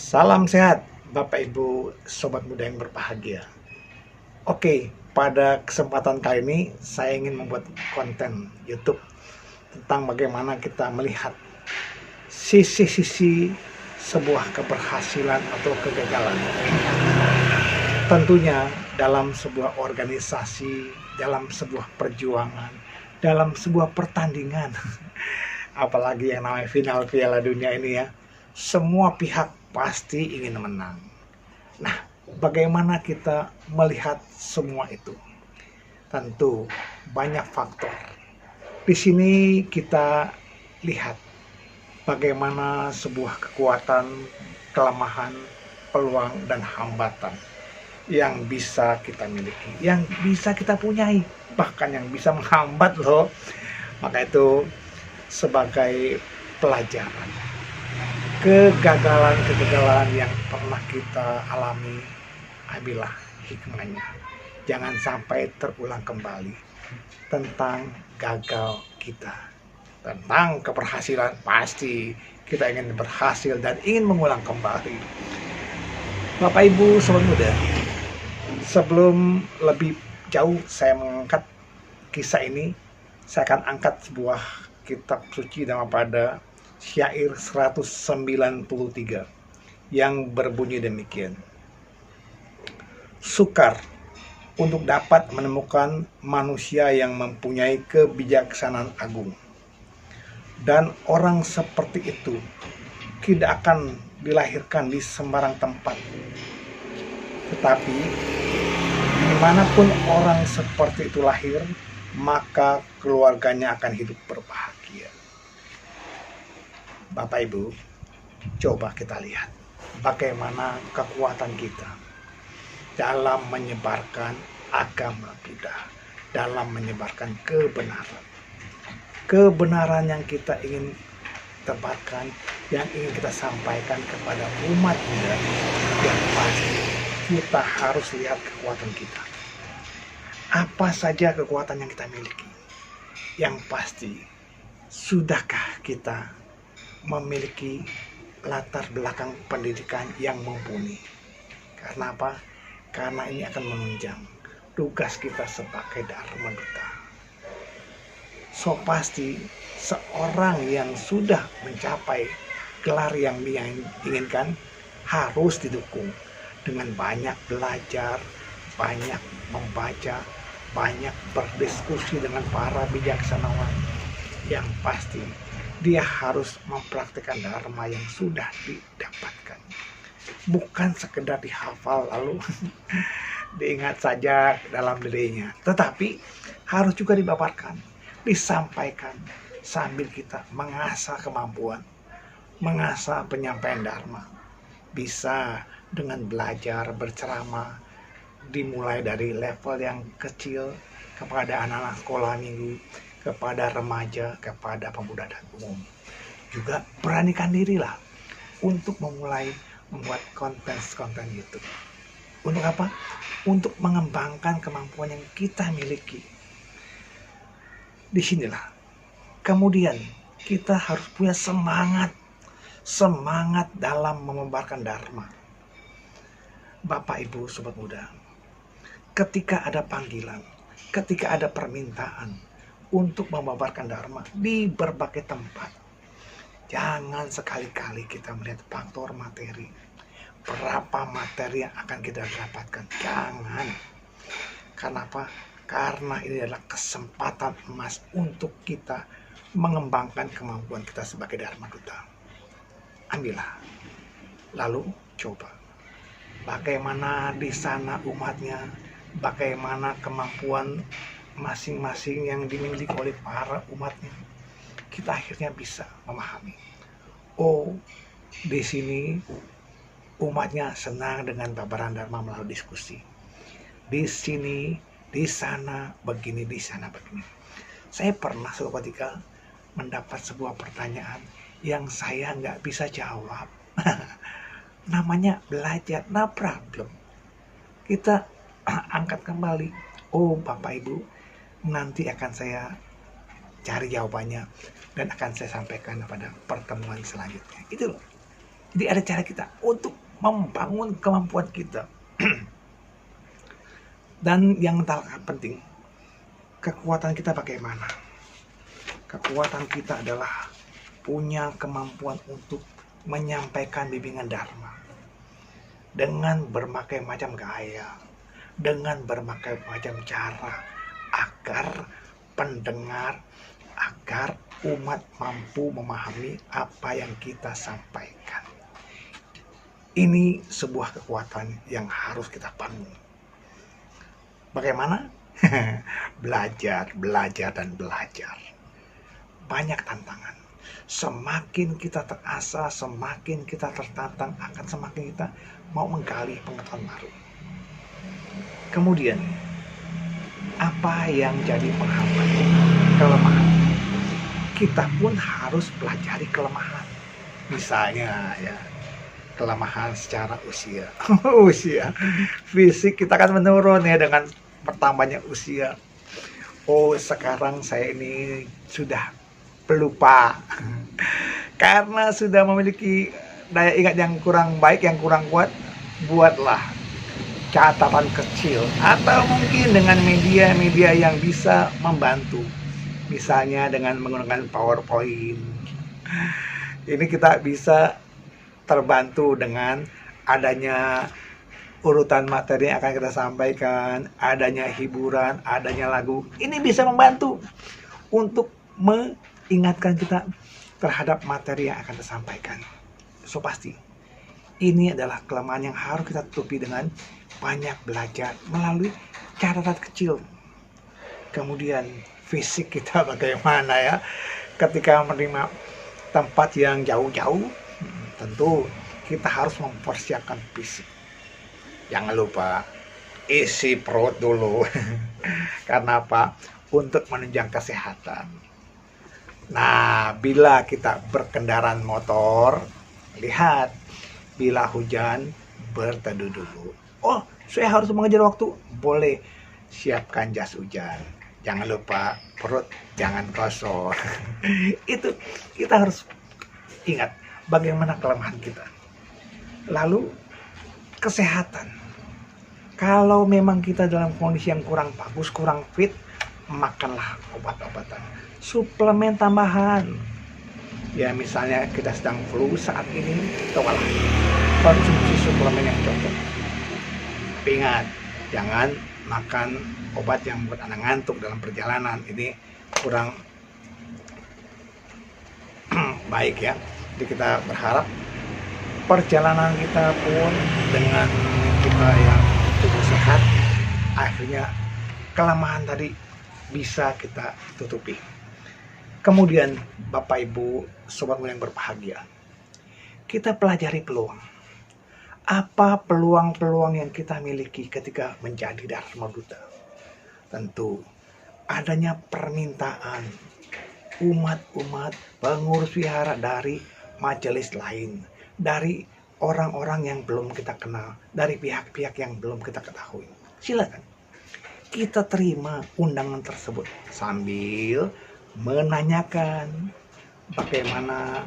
Salam sehat, Bapak Ibu, Sobat Muda yang berbahagia. Oke, pada kesempatan kali ini saya ingin membuat konten YouTube tentang bagaimana kita melihat sisi-sisi sebuah keberhasilan atau kegagalan. Tentunya dalam sebuah organisasi, dalam sebuah perjuangan, dalam sebuah pertandingan, apalagi yang namanya final Piala Dunia ini ya, semua pihak pasti ingin menang. Nah, bagaimana kita melihat semua itu? Tentu banyak faktor. Di sini kita lihat bagaimana sebuah kekuatan, kelemahan, peluang, dan hambatan yang bisa kita miliki, yang bisa kita punyai, bahkan yang bisa menghambat loh. Maka itu sebagai pelajaran. Kegagalan-kegagalan yang pernah kita alami, ambillah hikmahnya. Jangan sampai terulang kembali. Tentang gagal kita, tentang keberhasilan, pasti kita ingin berhasil dan ingin mengulang kembali. Bapak Ibu Sobat Muda, sebelum lebih jauh saya mengangkat kisah ini, saya akan angkat sebuah kitab suci daripada syair 193 yang berbunyi demikian. Sukar untuk dapat menemukan manusia yang mempunyai kebijaksanaan agung. Dan orang seperti itu tidak akan dilahirkan di sembarang tempat. Tetapi dimanapun orang seperti itu lahir, maka keluarganya akan hidup berbahagia. Bapak Ibu, coba kita lihat bagaimana kekuatan kita dalam menyebarkan agama Buddha, dalam menyebarkan kebenaran. Kebenaran yang kita ingin tebarkan, yang ingin kita sampaikan kepada umat Buddha, yang pasti kita harus lihat kekuatan kita. Apa saja kekuatan yang kita miliki? Yang pasti, sudahkah kita memiliki latar belakang pendidikan yang mumpuni? Karena apa? Karena ini akan menunjang tugas kita sebagai Dharma Duta. So pasti seorang yang sudah mencapai gelar yang dia inginkan harus didukung dengan banyak belajar, banyak membaca, banyak berdiskusi dengan para bijaksanawan. Yang pasti dia harus mempraktikkan dharma yang sudah didapatkan. Bukan sekedar dihafal lalu diingat saja dalam dirinya, tetapi harus juga dipaparkan, disampaikan sambil kita mengasah kemampuan, mengasah penyampaian dharma. Bisa dengan belajar berceramah, dimulai dari level yang kecil kepada anak-anak sekolah minggu, kepada remaja, kepada pemuda dan umum. Juga beranikan dirilah untuk memulai membuat konten YouTube. Untuk apa? Untuk mengembangkan kemampuan yang kita miliki. Disinilah kemudian kita harus punya semangat dalam memebarkan dharma. Bapak Ibu Sobat Muda, ketika ada panggilan, ketika ada permintaan untuk membabarkan dharma di berbagai tempat, jangan sekali-kali kita melihat faktor materi. Berapa materi yang akan kita dapatkan? Jangan. Kenapa? Karena ini adalah kesempatan emas untuk kita mengembangkan kemampuan kita sebagai Dharma Duta. Ambillah. Lalu coba. Bagaimana di sana umatnya, bagaimana kemampuan masing-masing yang dimiliki oleh para umatnya, kita akhirnya bisa memahami. Oh, di sini umatnya senang dengan paparan dharma melalui diskusi. Di sini, di sana begini, di sana begini. Saya pernah suatu ketika mendapat sebuah pertanyaan yang saya nggak bisa jawab. Namanya belajar, no problem. Kita angkat kembali. Oh Bapak Ibu, nanti akan saya cari jawabannya dan akan saya sampaikan pada pertemuan selanjutnya. Itu loh. Jadi ada cara kita untuk membangun kemampuan kita. Dan yang terpenting, kekuatan kita bagaimana? Kekuatan kita adalah punya kemampuan untuk menyampaikan bimbingan Dharma dengan berbagai macam gaya, dengan berbagai macam cara, agar pendengar, agar umat mampu memahami apa yang kita sampaikan. Ini sebuah kekuatan yang harus kita bangun. Bagaimana? Belajar, belajar, dan belajar. Banyak tantangan. Semakin kita terasa, semakin kita tertantang, akan semakin kita mau menggali pengetahuan baru. Kemudian, apa yang jadi penghambat? Kelemahan. Kita pun harus pelajari kelemahan. Misalnya ya, kelemahan secara usia. Usia. Fisik kita kan menurun ya dengan bertambahnya usia. Oh, sekarang saya ini sudah pelupa. Karena sudah memiliki daya ingat yang kurang baik, yang kurang kuat, buatlah catatan kecil atau mungkin dengan media-media yang bisa membantu. Misalnya dengan menggunakan PowerPoint. Ini kita bisa terbantu dengan adanya urutan materi yang akan kita sampaikan, adanya hiburan, adanya lagu. Ini bisa membantu untuk mengingatkan kita terhadap materi yang akan kita sampaikan. So pasti ini adalah kelemahan yang harus kita tutupi dengan banyak belajar melalui catatan kecil. Kemudian fisik kita bagaimana ya, ketika menerima tempat yang jauh-jauh, tentu kita harus mempersiapkan fisik. Jangan lupa isi perut dulu. Karena apa? Untuk menunjang kesehatan. Nah, bila kita berkendaraan motor, lihat, bila hujan, berteduh dulu. Oh, saya harus mengejar waktu. Boleh, siapkan jas hujan. Jangan lupa perut jangan kosong. Itu kita harus ingat bagaimana kelemahan kita. Lalu kesehatan. Kalau memang kita dalam kondisi yang kurang bagus, kurang fit, makanlah obat-obatan, suplemen tambahan. Ya misalnya kita sedang flu saat ini, cobalah konsumsi suplemen yang cocok. Tapi ingat, jangan makan obat yang membuat Anda ngantuk dalam perjalanan. Ini kurang baik ya. Jadi kita berharap perjalanan kita pun dengan kita yang tubuh sehat, akhirnya kelemahan tadi bisa kita tutupi. Kemudian Bapak Ibu Sobat Mulia yang berbahagia, kita pelajari peluang. Apa peluang-peluang yang kita miliki ketika menjadi Dharma Duta? Tentu adanya permintaan umat-umat pengurus wihara dari majelis lain, dari orang-orang yang belum kita kenal, dari pihak-pihak yang belum kita ketahui. Silakan kita terima undangan tersebut sambil menanyakan bagaimana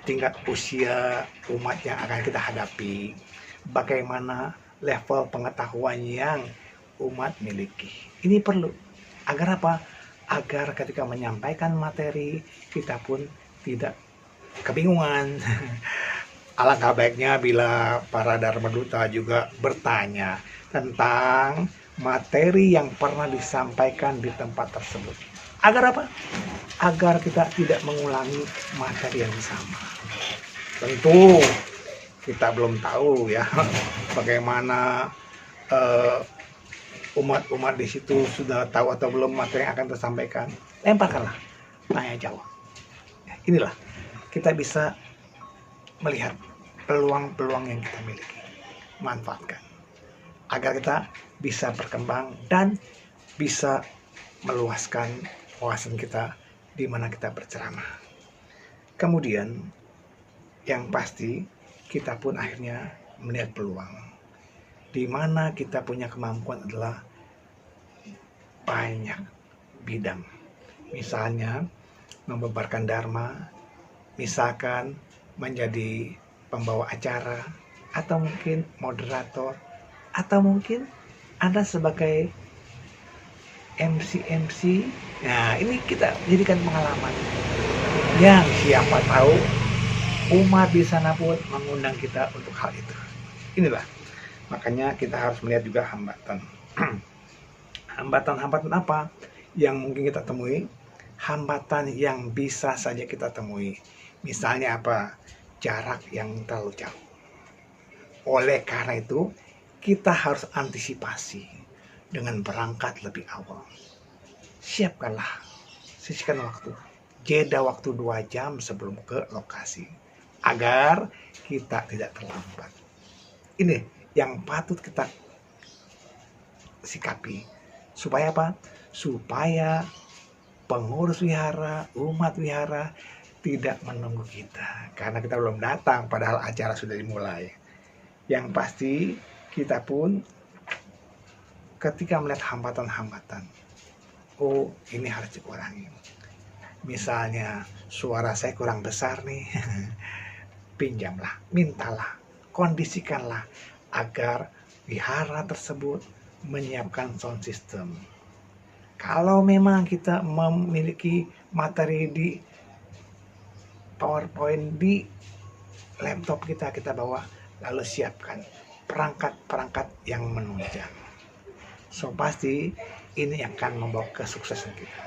tingkat usia umat yang akan kita hadapi, bagaimana level pengetahuan yang umat miliki. Ini perlu agar apa? Agar ketika menyampaikan materi kita pun tidak kebingungan. Alangkah baiknya bila para Dharma Duta juga bertanya tentang materi yang pernah disampaikan di tempat tersebut. Agar apa? Agar kita tidak mengulangi materi yang sama. Tentu kita belum tahu ya bagaimana umat-umat di situ sudah tahu atau belum materi yang akan tersampaikan. Lemparkanlah, tanya jawab. Inilah kita bisa melihat peluang-peluang yang kita miliki. Manfaatkan agar kita bisa berkembang dan bisa meluaskan wawasan kita di mana kita berceramah. Kemudian yang pasti kita pun akhirnya melihat peluang di mana kita punya kemampuan adalah banyak bidang. Misalnya membebarkan dharma, misalkan menjadi pembawa acara, atau mungkin moderator, atau mungkin Anda sebagai MC. Nah, ini kita jadikan pengalaman. Yang siapa tahu umat di sana pun mengundang kita untuk hal itu. Inilah, makanya kita harus melihat juga hambatan. Hambatan-hambatan apa yang mungkin kita temui? Hambatan yang bisa saja kita temui. Misalnya apa? Jarak yang terlalu jauh. Oleh karena itu, kita harus antisipasi dengan berangkat lebih awal. Siapkanlah, sisihkan waktu, jeda waktu 2 jam sebelum ke lokasi, agar kita tidak terlambat. Ini yang patut kita sikapi. Supaya apa? Supaya pengurus wihara, umat wihara tidak menunggu kita. Karena kita belum datang, padahal acara sudah dimulai. Yang pasti kita pun ketika melihat hambatan-hambatan, oh ini harus dikurangi. Misalnya suara saya kurang besar nih, pinjamlah, mintalah, kondisikanlah agar wihara tersebut menyiapkan sound system. Kalau memang kita memiliki materi di PowerPoint di laptop kita bawa, lalu siapkan perangkat-perangkat yang menunjang. So pasti ini akan membawa kesuksesan kita.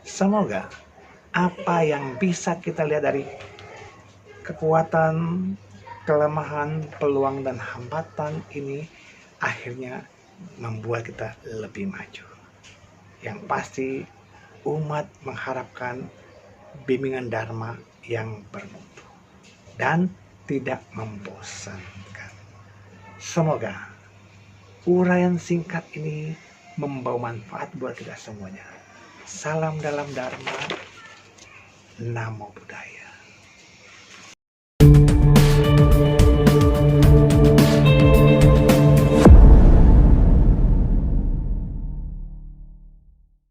Semoga apa yang bisa kita lihat dari kekuatan, kelemahan, peluang, dan hambatan ini akhirnya membuat kita lebih maju. Yang pasti umat mengharapkan bimbingan Dharma yang bermutu dan tidak membosankan. Semoga uraian singkat ini membawa manfaat buat kita semuanya. Salam dalam Dharma, Namo Buddhaya.